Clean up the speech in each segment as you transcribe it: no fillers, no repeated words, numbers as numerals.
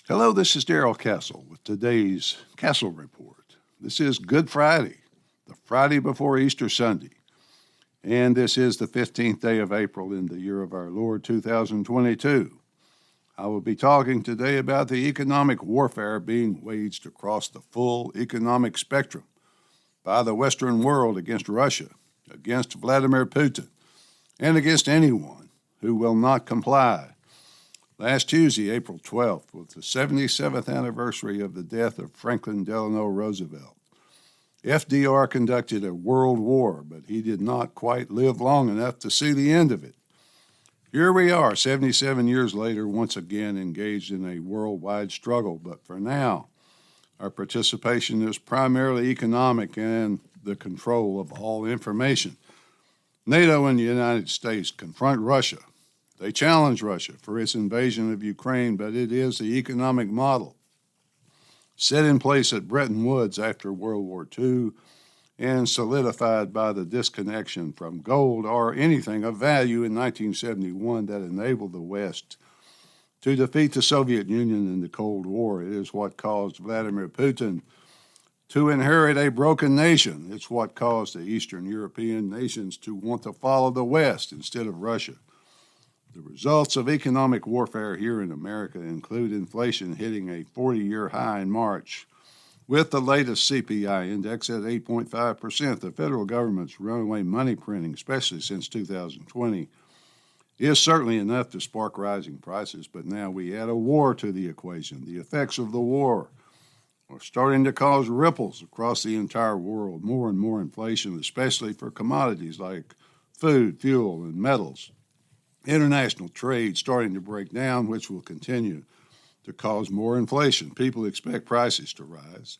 Hello, this is Darrell Castle with today's Castle Report. This is Good Friday, the Friday before Easter Sunday, and this is the 15th day of April in the year of our Lord 2022. I will be talking today about the economic warfare being waged across the full economic spectrum by the Western world against Russia, against Vladimir Putin, and against anyone who will not comply. Last Tuesday, April 12th, was the 77th anniversary of the death of Franklin Delano Roosevelt. FDR conducted a world war, but he did not quite live long enough to see the end of it. Here we are, 77 years later, once again engaged in a worldwide struggle, but for now, our participation is primarily economic and the control of all information. NATO and the United States confront Russia. They challenge Russia for its invasion of Ukraine, but it is the economic model set in place at Bretton Woods after World War II and solidified by the disconnection from gold or anything of value in 1971 that enabled the West to defeat the Soviet Union in the Cold War. It is what caused Vladimir Putin to inherit a broken nation. It's what caused the Eastern European nations to want to follow the West instead of Russia. The results of economic warfare here in America include inflation hitting a 40-year high in March, with the latest CPI index at 8.5%. The federal government's runaway money printing, especially since 2020, is certainly enough to spark rising prices, but now we add a war to the equation. The effects of the war are starting to cause ripples across the entire world, more and more inflation, especially for commodities like food, fuel, and metals. International trade starting to break down, which will continue to cause more inflation. People expect prices to rise,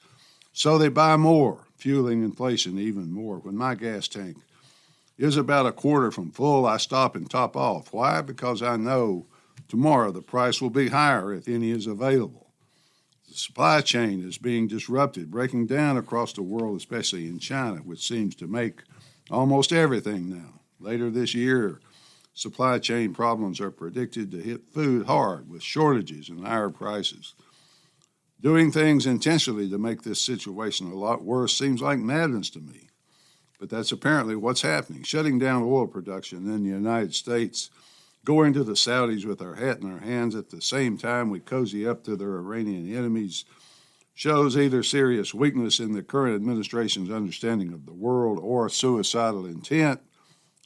so they buy more, fueling inflation even more. When my gas tank is about a quarter from full, I stop and top off. Why? Because I know tomorrow the price will be higher if any is available. The supply chain is being disrupted, breaking down across the world, especially in China, which seems to make almost everything now. Later this year, supply chain problems are predicted to hit food hard with shortages and higher prices. Doing things intentionally to make this situation a lot worse seems like madness to me. But that's apparently what's happening. Shutting down oil production in the United States, going to the Saudis with our hat in our hands at the same time we cozy up to their Iranian enemies, shows either serious weakness in the current administration's understanding of the world or suicidal intent.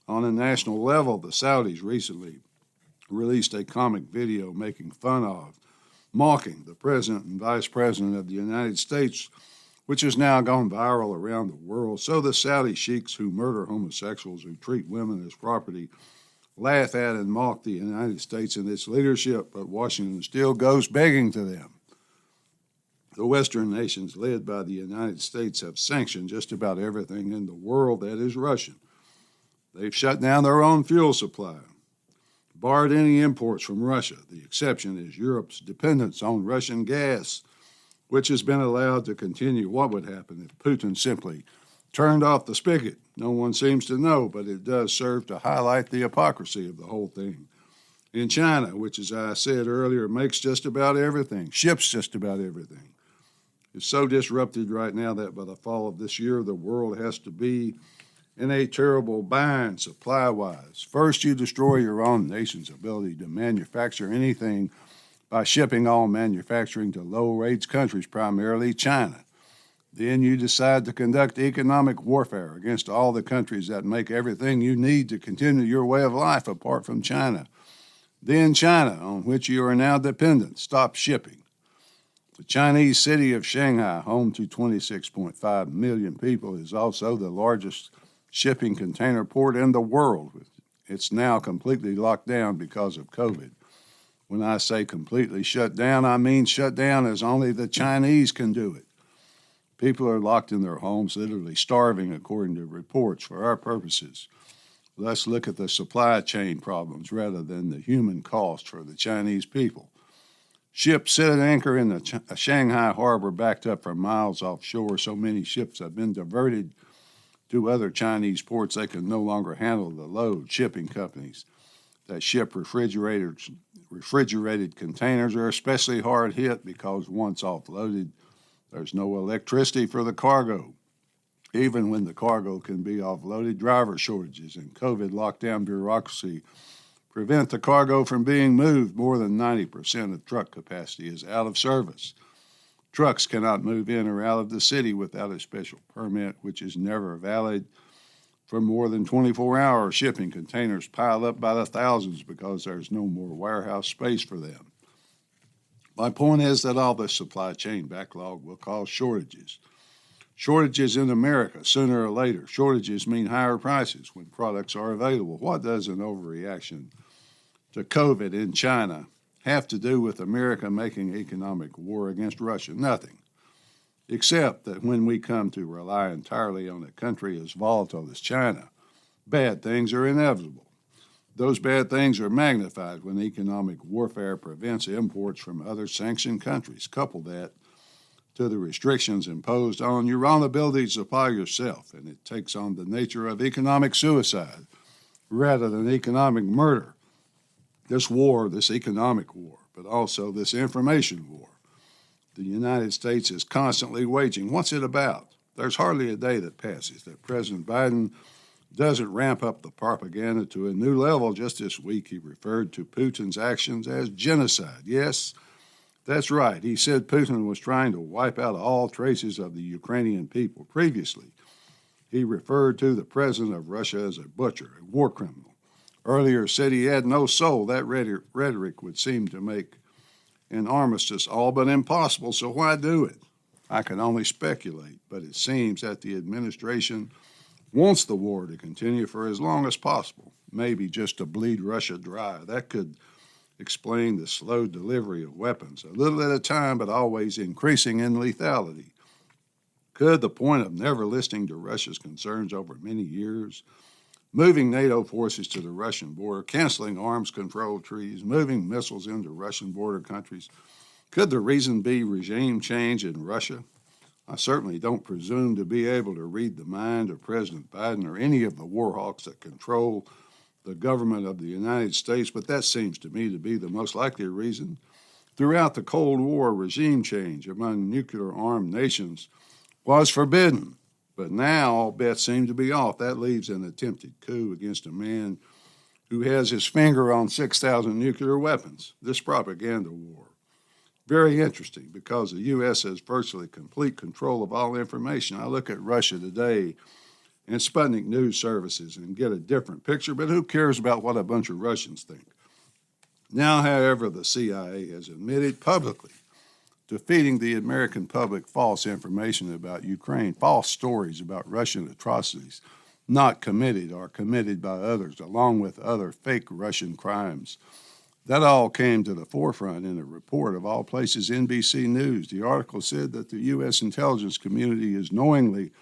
On a national level, the Saudis recently released a comic video making fun of, mocking the President and Vice President of the United States, which has now gone viral around the world. So the Saudi sheiks who murder homosexuals, who treat women as property, laugh at and mock the United States and its leadership, but Washington still goes begging to them. The Western nations, led by the United States, have sanctioned just about everything in the world that is Russian. They've shut down their own fuel supply, barred any imports from Russia. The exception is Europe's dependence on Russian gas, which has been allowed to continue. What would happen if Putin simply turned off the spigot? No one seems to know, but it does serve to highlight the hypocrisy of the whole thing. In China, which, as I said earlier, makes just about everything, ships just about everything, is so disrupted right now that by the fall of this year, the world has to be in a terrible bind supply-wise. First, you destroy your own nation's ability to manufacture anything by shipping all manufacturing to low-wage countries, primarily China. Then you decide to conduct economic warfare against all the countries that make everything you need to continue your way of life apart from China. Then China, on which you are now dependent, stops shipping. The Chinese city of Shanghai, home to 26.5 million people, is also the largest shipping container port in the world. It's now completely locked down because of COVID. When I say completely shut down, I mean shut down as only the Chinese can do it. People are locked in their homes, literally starving, according to reports. For our purposes, let's look at the supply chain problems rather than the human cost for the Chinese people. Ships sit at anchor in the Shanghai harbor, backed up for miles offshore. So many ships have been diverted to other Chinese ports they can no longer handle the load. Shipping companies that ship refrigerated containers are especially hard hit because once offloaded, there's no electricity for the cargo. Even when the cargo can be offloaded, driver shortages and COVID lockdown bureaucracy prevent the cargo from being moved. More than 90% of truck capacity is out of service. Trucks cannot move in or out of the city without a special permit, which is never valid for more than 24 hours. Shipping containers pile up by the thousands because there's no more warehouse space for them. My point is that all this supply chain backlog will cause shortages. Shortages in America, sooner or later. Shortages mean higher prices when products are available. What does an overreaction to COVID in China have to do with America making economic war against Russia? Nothing, except that when we come to rely entirely on a country as volatile as China, bad things are inevitable. Those bad things are magnified when economic warfare prevents imports from other sanctioned countries. Couple that to the restrictions imposed on your own ability to supply yourself, and it takes on the nature of economic suicide rather than economic murder. This war, this economic war, but also this information war, the United States is constantly waging. What's it about? There's hardly a day that passes that President Biden doesn't ramp up the propaganda to a new level. Just this week, he referred to Putin's actions as genocide. Yes, that's right. He said Putin was trying to wipe out all traces of the Ukrainian people. Previously, he referred to the president of Russia as a butcher, a war criminal. Earlier said he had no soul. That rhetoric would seem to make an armistice all but impossible, so why do it? I can only speculate, but it seems that the administration wants the war to continue for as long as possible, maybe just to bleed Russia dry. That could explain the slow delivery of weapons, a little at a time, but always increasing in lethality. Could the point of never listening to Russia's concerns over many years, moving NATO forces to the Russian border, canceling arms control treaties, moving missiles into Russian border countries, could the reason be regime change in Russia? I certainly don't presume to be able to read the mind of President Biden or any of the war hawks that control the government of the United States, but that seems to me to be the most likely reason. Throughout the Cold War, regime change among nuclear-armed nations was forbidden, but now all bets seem to be off. That leaves an attempted coup against a man who has his finger on 6,000 nuclear weapons. This propaganda war, very interesting because the U.S. has virtually complete control of all information. I look at Russia today and Sputnik news services and get a different picture, but who cares about what a bunch of Russians think? Now, however, the CIA has admitted publicly to feeding the American public false information about Ukraine, false stories about Russian atrocities not committed or committed by others, along with other fake Russian crimes. That all came to the forefront in a report of all places, NBC News. The article said that the U.S. intelligence community is knowingly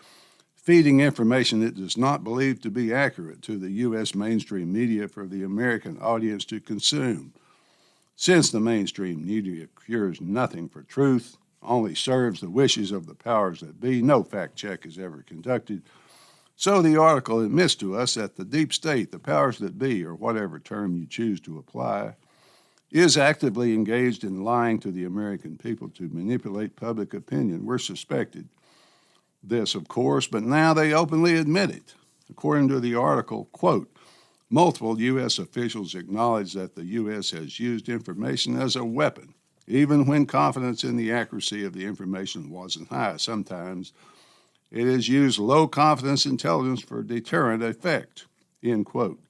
feeding information it does not believe to be accurate to the U.S. mainstream media for the American audience to consume. Since the mainstream media cures nothing for truth, only serves the wishes of the powers that be, no fact check is ever conducted. So the article admits to us that the deep state, the powers that be, or whatever term you choose to apply, is actively engaged in lying to the American people to manipulate public opinion. We're suspected this, of course, but now they openly admit it. According to the article, quote, multiple U.S. officials acknowledge that the U.S. has used information as a weapon, even when confidence in the accuracy of the information wasn't high. Sometimes it has used low-confidence intelligence for deterrent effect, end quote.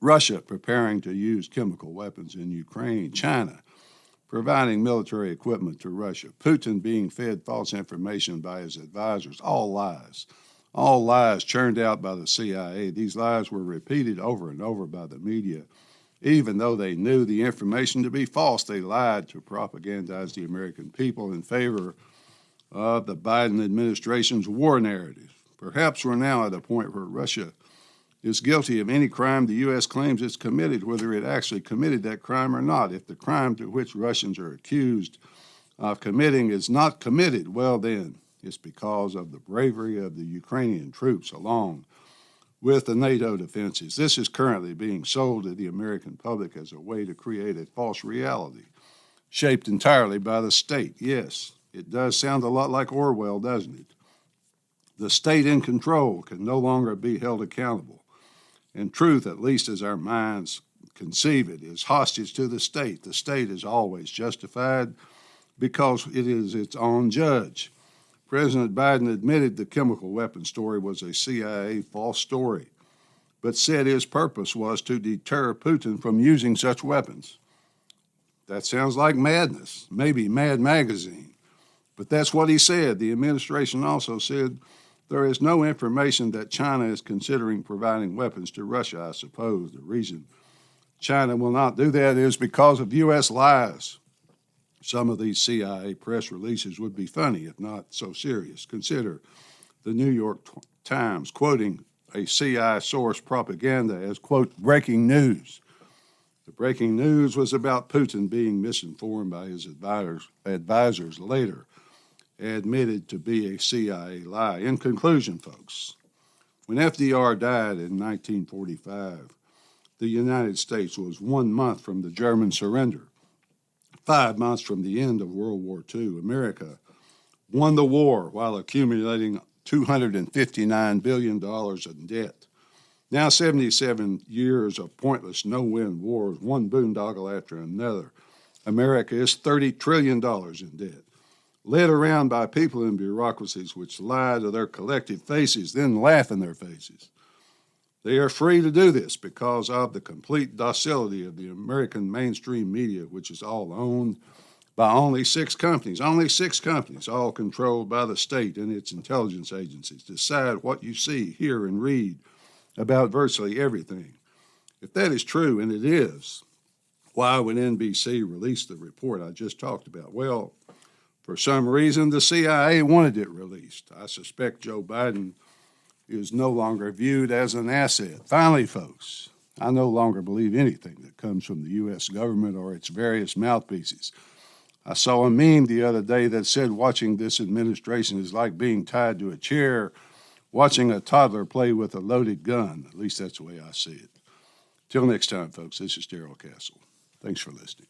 Russia preparing to use chemical weapons in Ukraine, China providing military equipment to Russia, Putin being fed false information by his advisors, all lies churned out by the CIA. These lies were repeated over and over by the media. Even though they knew the information to be false, they lied to propagandize the American people in favor of the Biden administration's war narrative. Perhaps we're now at a point where Russia is guilty of any crime the U.S. claims it's committed, whether it actually committed that crime or not. If the crime to which Russians are accused of committing is not committed, well then, it's because of the bravery of the Ukrainian troops, along with the NATO defenses. This is currently being sold to the American public as a way to create a false reality, shaped entirely by the state. Yes, it does sound a lot like Orwell, doesn't it? The state in control can no longer be held accountable. And truth, at least as our minds conceive it, is hostage to the state. The state is always justified because it is its own judge. President Biden admitted the chemical weapons story was a CIA false story, but said his purpose was to deter Putin from using such weapons. That sounds like madness, maybe Mad Magazine, but that's what he said. The administration also said there is no information that China is considering providing weapons to Russia. I suppose the reason China will not do that is because of U.S. lies. Some of these CIA press releases would be funny, if not so serious. Consider the New York Times quoting a CIA source propaganda as, quote, breaking news. The breaking news was about Putin being misinformed by his advisors later, admitted to be a CIA lie. In conclusion, folks, when FDR died in 1945, the United States was 1 month from the German surrender. 5 months from the end of World War II, America won the war while accumulating $259 billion in debt. Now 77 years of pointless no-win wars, one boondoggle after another. America is $30 trillion in debt, led around by people in bureaucracies which lie to their collective faces, then laugh in their faces. They are free to do this because of the complete docility of the American mainstream media, which is all owned by only 6 companies, all controlled by the state and its intelligence agencies, decide what you see, hear, and read about virtually everything. If that is true, and it is, why would NBC release the report I just talked about? Well, for some reason, the CIA wanted it released. I suspect Joe Biden is no longer viewed as an asset. Finally, folks, I no longer believe anything that comes from the U.S. government or its various mouthpieces. I saw a meme the other day that said watching this administration is like being tied to a chair, watching a toddler play with a loaded gun. At least that's the way I see it. Till next time, folks, this is Darrell Castle. Thanks for listening.